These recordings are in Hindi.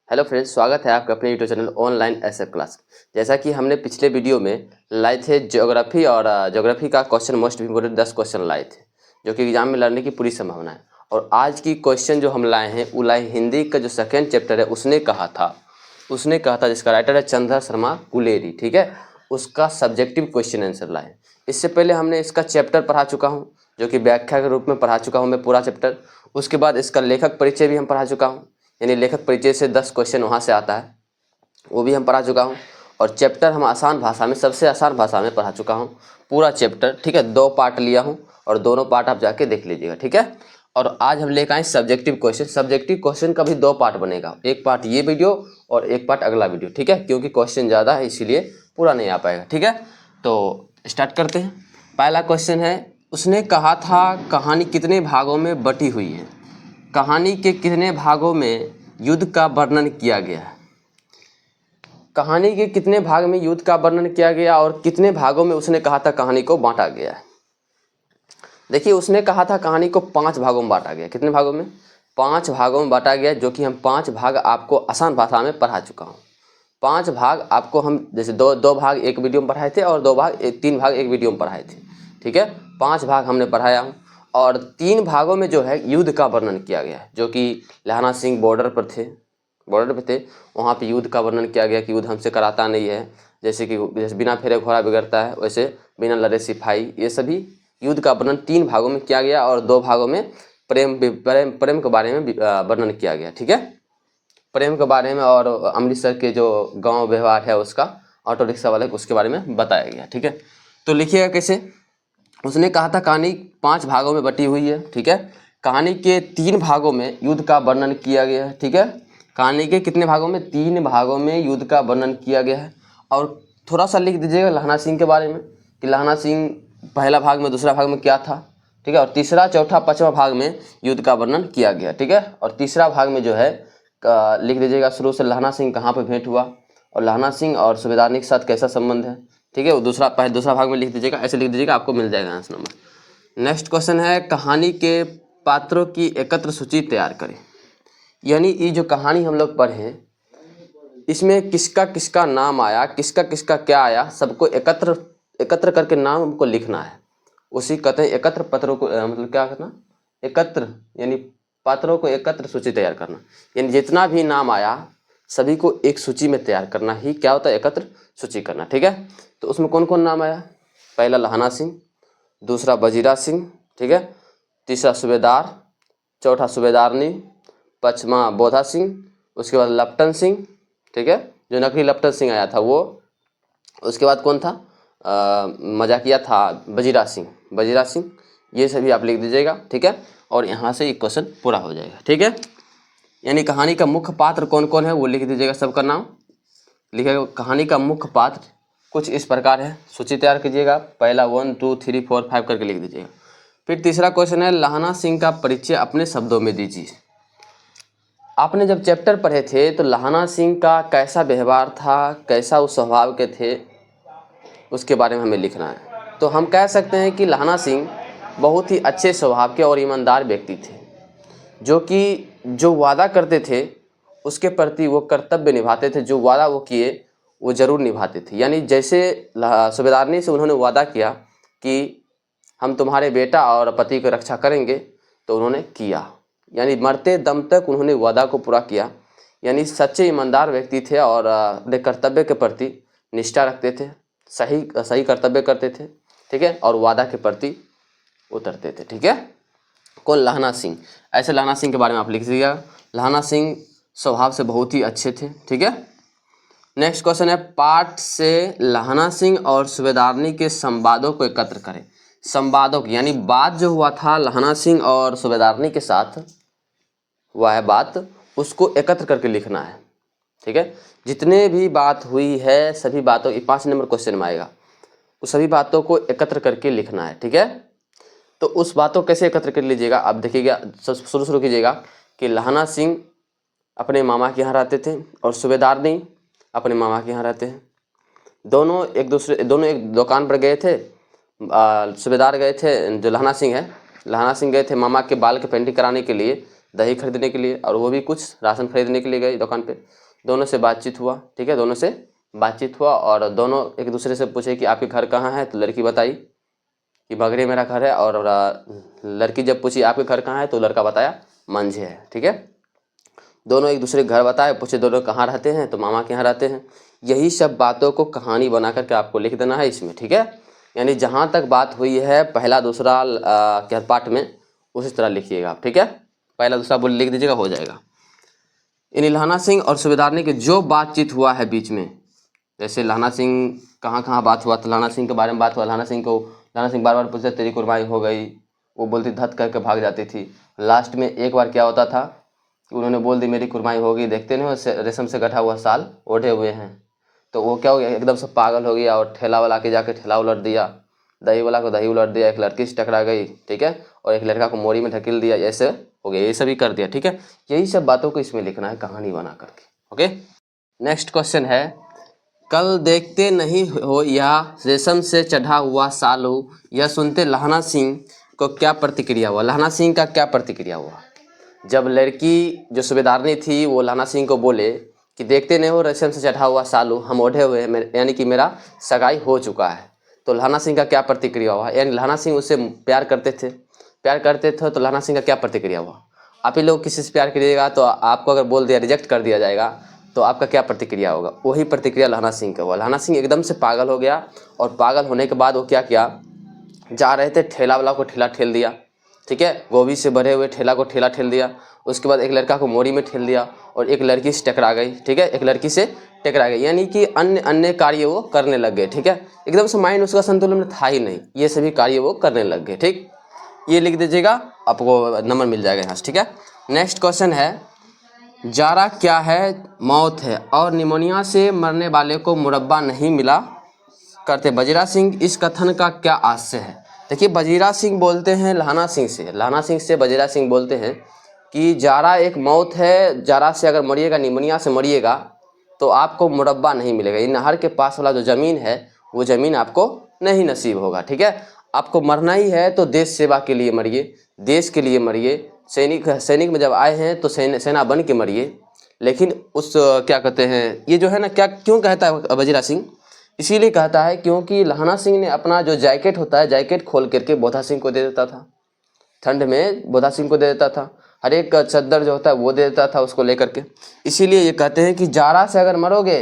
हेलो फ्रेंड्स, स्वागत है आपका अपने YouTube channel online SF class. जैसा कि हमने पिछले वीडियो में लाए थे ज्योग्राफी और ज्योग्राफी का क्वेश्चन मोस्ट इम्पोर्टेंट 10 क्वेश्चन लाए थे जो कि एग्जाम में लड़ने की पूरी संभावना है। और आज की क्वेश्चन जो हम लाए हैं वो लाए हिंदी का जो सेकेंड चैप्टर है उसने कहा था जिसका राइटर है चंद्र शर्मा गुलेरी, ठीक है। उसका सब्जेक्टिव क्वेश्चन आंसर लाए। इससे पहले हमने इसका चैप्टर पढ़ा चुका हूँ जो कि व्याख्या के रूप में पढ़ा चुका हूँ मैं पूरा चैप्टर। उसके बाद इसका लेखक परिचय भी हम पढ़ा चुका हूँ, यानी लेखक परिचय से 10 क्वेश्चन वहाँ से आता है, वो भी हम पढ़ा चुका हूँ। और चैप्टर हम आसान भाषा में, सबसे आसान भाषा में पढ़ा चुका हूँ पूरा चैप्टर, ठीक है। 2 पार्ट लिया हूँ और दोनों पार्ट आप जाके देख लीजिएगा, ठीक है। और आज हम लेकर आए सब्जेक्टिव क्वेश्चन। सब्जेक्टिव क्वेश्चन का भी 2 पार्ट बनेगा, एक पार्ट ये वीडियो और एक पार्ट अगला वीडियो, ठीक है, क्योंकि क्वेश्चन ज़्यादा है इसीलिए पूरा नहीं आ पाएगा, ठीक है। तो स्टार्ट करते हैं। पहला क्वेश्चन है, उसने कहा था कहानी कितने भागों में बटी हुई है? कहानी के कितने भागों में युद्ध का वर्णन किया गया है? कहानी के कितने भाग में युद्ध का वर्णन किया गया और कितने भागों में उसने कहा था कहानी को बांटा गया है? देखिए, उसने कहा था कहानी को 5 भागों में बांटा गया। कितने भागों में? 5 भागों में बांटा गया, जो कि हम 5 भाग आपको आसान भाषा में पढ़ा चुका हूँ। 5 भाग आपको हम जैसे दो भाग एक वीडियो में पढ़ाए थे और 3 भाग एक वीडियो में पढ़ाए थे, ठीक है। 5 भाग हमने पढ़ाया हूँ और 3 भागों में जो है युद्ध का वर्णन किया गया है, जो कि लहना सिंह बॉर्डर पर थे, वहाँ पे युद्ध का वर्णन किया गया कि युद्ध हमसे कराता नहीं है, जैसे बिना फेरे घोड़ा बिगड़ता है वैसे बिना लड़े सिपाही। ये सभी युद्ध का वर्णन 3 भागों में किया गया और 2 भागों में प्रेम के बारे में वर्णन किया गया, ठीक है। प्रेम के बारे में और अमृतसर के जो गांव व्यवहार है उसका, ऑटो रिक्शा वाले उसके बारे में बताया गया, ठीक है। तो लिखिएगा कैसे। उसने कहा था कहानी 5 भागों में बटी हुई है, ठीक है। कहानी के 3 भागों में युद्ध का वर्णन किया गया है, ठीक है। कहानी के कितने भागों में? 3 भागों में युद्ध का वर्णन किया गया है। और थोड़ा सा लिख दीजिएगा लहना सिंह के बारे में कि लहना सिंह पहला भाग में, दूसरा भाग में क्या था, ठीक है। और तीसरा, चौथा, 5वां भाग में युद्ध का वर्णन किया गया, ठीक है। और तीसरा भाग में जो है लिख दीजिएगा शुरू से लहना सिंह कहाँ पर भेंट हुआ और लहना सिंह और सूबेदारनी के साथ कैसा संबंध है, ठीक है। वो दूसरा भाग में लिख दीजिएगा, ऐसे लिख दीजिएगा, आपको मिल जाएगा आंसर नंबर। नेक्स्ट क्वेश्चन है, कहानी के पात्रों की एकत्र सूची तैयार करें। यानी ये जो कहानी हम लोग पढ़े इसमें किसका किसका नाम आया, किसका किसका क्या आया, सबको एकत्र करके नाम हमको लिखना है। उसी कहते हैं एकत्र पत्रों को, मतलब क्या करना, एकत्र यानी पात्रों को एकत्र सूची तैयार करना। यानी जितना भी नाम आया सभी को एक सूची में तैयार करना ही क्या होता है, एकत्र सूची करना, ठीक है। तो उसमें कौन कौन नाम आया? पहला लहना सिंह, दूसरा वजीरा सिंह, ठीक है, तीसरा सूबेदार, चौथा सूबेदारनी, 5वां बोधा सिंह, उसके बाद लपटन सिंह, ठीक है, जो नकली लपटन सिंह आया था वो। उसके बाद कौन था? मजाकिया था वजीरा सिंह। ये सभी आप लिख दीजिएगा, ठीक है। और यहाँ से ये क्वेश्चन पूरा हो जाएगा, ठीक है। यानी कहानी का मुख्य पात्र कौन कौन है वो लिख दीजिएगा, सबका नाम लिखिएगा। कहानी का मुख्य पात्र कुछ इस प्रकार है, सूची तैयार कीजिएगा। पहला 1 2 3 4 5 करके लिख दीजिएगा। फिर तीसरा क्वेश्चन है, लहना सिंह का परिचय अपने शब्दों में दीजिए। आपने जब चैप्टर पढ़े थे तो लहना सिंह का कैसा व्यवहार था, कैसा उस स्वभाव के थे, उसके बारे में हमें लिखना है। तो हम कह सकते हैं कि लहना सिंह बहुत ही अच्छे स्वभाव के और ईमानदार व्यक्ति थे, जो कि जो वादा करते थे उसके प्रति वो कर्तव्य निभाते थे। जो वादा वो किए वो ज़रूर निभाते थे। यानी जैसे सूबेदारनी से उन्होंने वादा किया कि हम तुम्हारे बेटा और पति की रक्षा करेंगे, तो उन्होंने किया। यानी मरते दम तक उन्होंने वादा को पूरा किया। यानी सच्चे ईमानदार व्यक्ति थे और अपने कर्तव्य के प्रति निष्ठा रखते थे, सही कर्तव्य करते थे, ठीक है, और वादा के प्रति उतरते थे, ठीक है। कौन? लहना सिंह। ऐसे लहना सिंह के बारे में आप लिख दीजिएगा। लहना सिंह स्वभाव से बहुत ही अच्छे थे, ठीक है। नेक्स्ट क्वेश्चन है, पाठ से लहना सिंह और सूबेदारनी के संवादों को एकत्र करें। संवादों की यानी बात जो हुआ था लहना सिंह और सूबेदारनी के साथ हुआ है बात, उसको एकत्र करके लिखना है, ठीक है। जितने भी बात हुई है सभी बातों, 5 नंबर क्वेश्चन में आएगा, उस सभी बातों को एकत्र करके लिखना है, ठीक है। तो उस बातों को कैसे एकत्र कर लीजिएगा आप देखिएगा। शुरू कीजिएगा कि लहना सिंह अपने मामा के यहाँ रहते थे और सूबेदारनी अपने मामा के यहाँ रहते हैं। दोनों एक दुकान पर गए थे। सूबेदार गए थे, जो लहना सिंह है, लहना सिंह गए थे मामा के बाल के पेंटिंग कराने के लिए, दही खरीदने के लिए और वो भी कुछ राशन खरीदने के लिए गई दुकान पे। दोनों से बातचीत हुआ, ठीक है, दोनों से बातचीत हुआ और दोनों एक दूसरे से पूछे कि आपके घर कहाँ है, तो लड़की बताई कि बगरे मेरा घर है, और लड़की जब पूछी आपके घर कहाँ है तो लड़का बताया मंझे है, ठीक है। दोनों एक दूसरे के घर बताए, पूछे दोनों कहाँ रहते हैं, तो मामा के यहाँ रहते हैं। यही सब बातों को कहानी बना करके आपको लिख देना है इसमें, ठीक है। यानी जहाँ तक बात हुई है पहला दूसरा क्या पार्ट में उसी तरह लिखिएगा आप, ठीक है। पहला दूसरा बोल लिख दीजिएगा, हो जाएगा। इन लहना सिंह और सूबेदारनी के जो बातचीत हुआ है बीच में, जैसे लहना सिंह कहाँ कहाँ बात हुआ, तो लहना सिंह के बारे में बात हुआ। लहना सिंह बार बार पूछते तेरी कुर्बानी हो गई, वो बोलती धत करके भाग जाती थी। लास्ट में एक बार क्या होता था कि उन्होंने बोल दी मेरी कुर्बानी होगी, देखते नहीं रेशम से गठा हुआ साल ओढ़े हुए हैं, तो वो क्या हो गया एकदम से पागल हो गया और ठेला वाला के जाके ठेला उलट दिया, दही वाला को दही उलट दिया, एक लड़की से टकरा गई, ठीक है, और एक लड़का को मोरी में ढकेल दिया, ऐसे हो गया, ये सभी कर दिया, ठीक है। यही सब बातों को इसमें लिखना है कहानी बना करके, ओके। नेक्स्ट क्वेश्चन है, कल देखते नहीं हो या रेशम से चढ़ा हुआ सालू, यह सुनते लहना सिंह को क्या प्रतिक्रिया हुआ। लहना सिंह का क्या प्रतिक्रिया हुआ जब लड़की जो सूबेदारनी थी वो लहना सिंह को बोले कि देखते नहीं हो रेशम से चढ़ा हुआ सालू, हम ओढ़े हुए हैं, यानी कि मेरा सगाई हो चुका है, तो लहना सिंह का क्या प्रतिक्रिया हुआ। यानी लहना सिंह उससे प्यार करते थे तो लहना सिंह का क्या प्रतिक्रिया हुआ। आप ही लोग किसी से प्यार करिएगा तो आपको अगर बोल दिया रिजेक्ट कर दिया जाएगा तो आपका क्या प्रतिक्रिया होगा, वही प्रतिक्रिया लहना सिंह का हुआ। लहना सिंह एकदम से पागल हो गया और पागल होने के बाद वो क्या किया, जा रहे थे ठेला वाला को ठेला ठेल दिया, ठीक है, गोभी से भरे हुए ठेला को ठेला ठेल दिया। उसके बाद एक लड़का को मोरी में ठेल दिया और एक लड़की से टकरा गई, ठीक है, एक लड़की से टकरा गई, यानी कि अन्य अन्य कार्य वो करने लग गए, ठीक है। एकदम से माइंड उसका संतुलन में था ही नहीं, ये सभी कार्य वो करने लग गए, ठीक। ये लिख दीजिएगा, आपको नंबर मिल जाएगा यहाँ से, ठीक है। नेक्स्ट क्वेश्चन है, जारा क्या है, मौत है और निमोनिया से मरने वाले को मुरब्बा नहीं मिला करते बजीरा सिंह, इस कथन का क्या आशय है। देखिए बजीरा सिंह बोलते हैं लहना सिंह से बजीरा सिंह बोलते हैं कि जारा एक मौत है, जारा से अगर मरिएगा, निमोनिया से मरिएगा तो आपको मुरब्बा नहीं मिलेगा, इन नहर के पास वाला जो ज़मीन है वो ज़मीन आपको नहीं नसीब होगा, ठीक है। आपको मरना ही है तो देश सेवा के लिए मरिए, देश के लिए मरिए, सैनिक में जब आए हैं तो सेना बन के मरिए। लेकिन उस क्या कहते हैं, ये जो है ना, क्या क्यों कहता है बजीरा सिंह, इसीलिए कहता है क्योंकि लहना सिंह ने अपना जो जैकेट होता है, जैकेट खोल करके बोधा सिंह को दे देता था, ठंड में बोधा सिंह को दे देता था, हर एक चद्दर जो होता है वो दे देता था उसको लेकर के। इसीलिए ये कहते हैं कि जारा से अगर मरोगे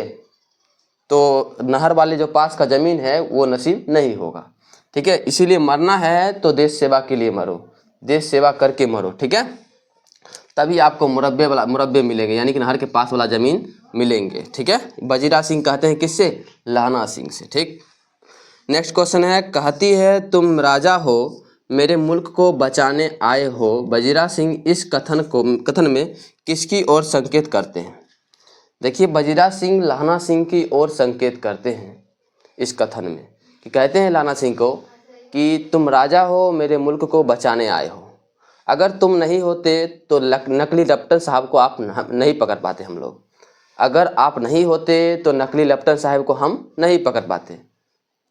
तो नहर वाले जो पास का ज़मीन है वो नसीब नहीं होगा, ठीक है। इसीलिए मरना है तो देश सेवा के लिए मरो, देश सेवा करके मरो, ठीक है, तभी आपको मुरब्बे मिलेंगे, यानी कि नहर के पास वाला ज़मीन मिलेंगे, ठीक है। बजीरा सिंह कहते हैं किससे, लहना सिंह से, ठीक। नेक्स्ट क्वेश्चन है, कहती है तुम राजा हो मेरे मुल्क को बचाने आए हो, बजीरा सिंह इस कथन में किसकी ओर संकेत करते हैं। देखिए बजीरा सिंह लहना सिंह की ओर संकेत करते हैं इस कथन में, कि कहते हैं लहना सिंह को कि तुम राजा हो मेरे मुल्क को बचाने आए हो, अगर तुम नहीं होते तो नकली लेफ्टिनेंट साहब को आप नहीं पकड़ पाते हम लोग, अगर आप नहीं होते तो नकली लेफ्टिनेंट साहब को हम नहीं पकड़ पाते,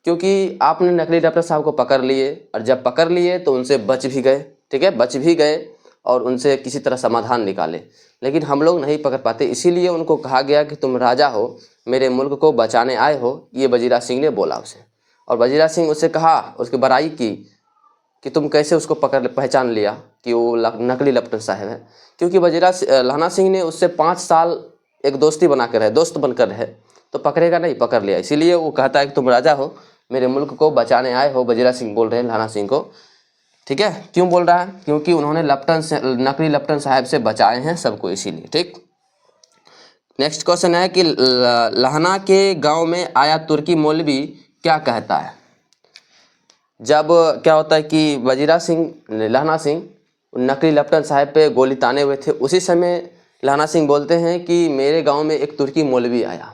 क्योंकि आपने नकली लेफ्टिनेंट साहब को पकड़ लिए और जब पकड़ लिए तो उनसे बच भी गए, ठीक है, बच भी गए और उनसे किसी तरह समाधान निकाले, लेकिन हम लोग नहीं पकड़ पाते, इसीलिए उनको कहा गया कि तुम राजा हो मेरे मुल्क को बचाने आए हो, ये बजीरा सिंह ने बोला उसे। और बजीरा सिंह उससे कहा, उसकी बड़ाई की कि तुम कैसे उसको पहचान लिया कि वो नकली लेफ्टिनेंट साहब है, क्योंकि लहना सिंह ने उससे 5 साल एक दोस्ती बना कर रहे, दोस्त बनकर रहे, तो पकड़ेगा नहीं, पकड़ लिया। इसीलिए वो कहता है कि तुम राजा हो मेरे मुल्क को बचाने आए हो, बजीरा सिंह बोल रहे हैं लहना सिंह को, ठीक है। क्यों बोल रहा है, क्योंकि उन्होंने नकली लेफ्टिनेंट साहब से बचाए हैं सबको, इसीलिए, ठीक। नेक्स्ट क्वेश्चन है कि लहना के गाँव में आया तुर्की मौलवी क्या कहता है। जब क्या होता है कि बजीरा सिंह लहना सिंह नकली लेफ्टिनेंट साहब पे गोली ताने हुए थे, उसी समय लहना सिंह बोलते हैं कि मेरे गांव में एक तुर्की मौलवी आया,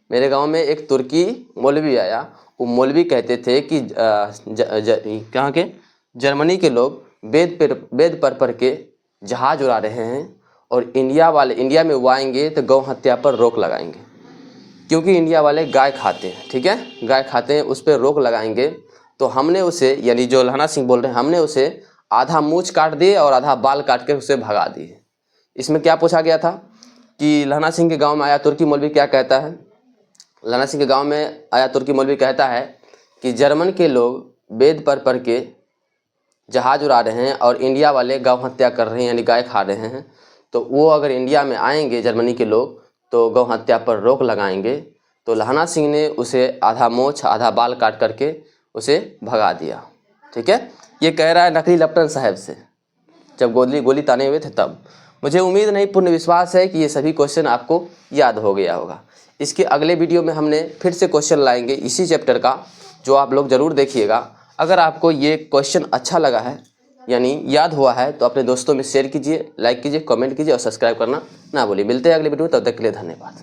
मेरे गांव में एक तुर्की मौलवी आया। वो मौलवी कहते थे कि कहाँ के जर्मनी के लोग वेद पढ़ के जहाज उड़ा रहे हैं और इंडिया में वो आएंगे तो गौ हत्या पर रोक लगाएंगे, क्योंकि इंडिया वाले गाय खाते हैं, ठीक है, गाय खाते हैं, उस पर रोक लगाएंगे। तो हमने उसे, यानी जो लहना सिंह बोल रहे हैं, हमने उसे आधा मूंछ काट दिए और आधा बाल काट के उसे भगा दिए। इसमें क्या पूछा गया था कि लहना सिंह के गांव में आया तुर्की मौलवी क्या कहता है। लहना सिंह के गांव में आया तुर्की मौलवी कहता है कि जर्मन के लोग वेद पर पढ़ के जहाज उड़ा रहे हैं और इंडिया वाले गौ हत्या कर रहे हैं, यानी गाय खा रहे हैं। तो वो अगर इंडिया में आएंगे जर्मनी के लोग तो गौ हत्या पर रोक लगाएंगे। तो लहना सिंह ने उसे आधा मोछ आधा बाल काट करके उसे भगा दिया। ठीक है, ये कह रहा है नकली लेफ्टिनेंट साहब से, जब गोली ताने हुए थे तब। मुझे उम्मीद नहीं, पूर्ण विश्वास है कि ये सभी क्वेश्चन आपको याद हो गया होगा। इसके अगले वीडियो में हमने फिर से क्वेश्चन लाएंगे इसी चैप्टर का, जो आप लोग ज़रूर देखिएगा। अगर आपको ये क्वेश्चन अच्छा लगा है यानी याद हुआ है तो अपने दोस्तों में शेयर कीजिए, लाइक कीजिए, कमेंट कीजिए और सब्सक्राइब करना ना भूलिए। मिलते हैं अगले वीडियो में, तब तक के लिए धन्यवाद।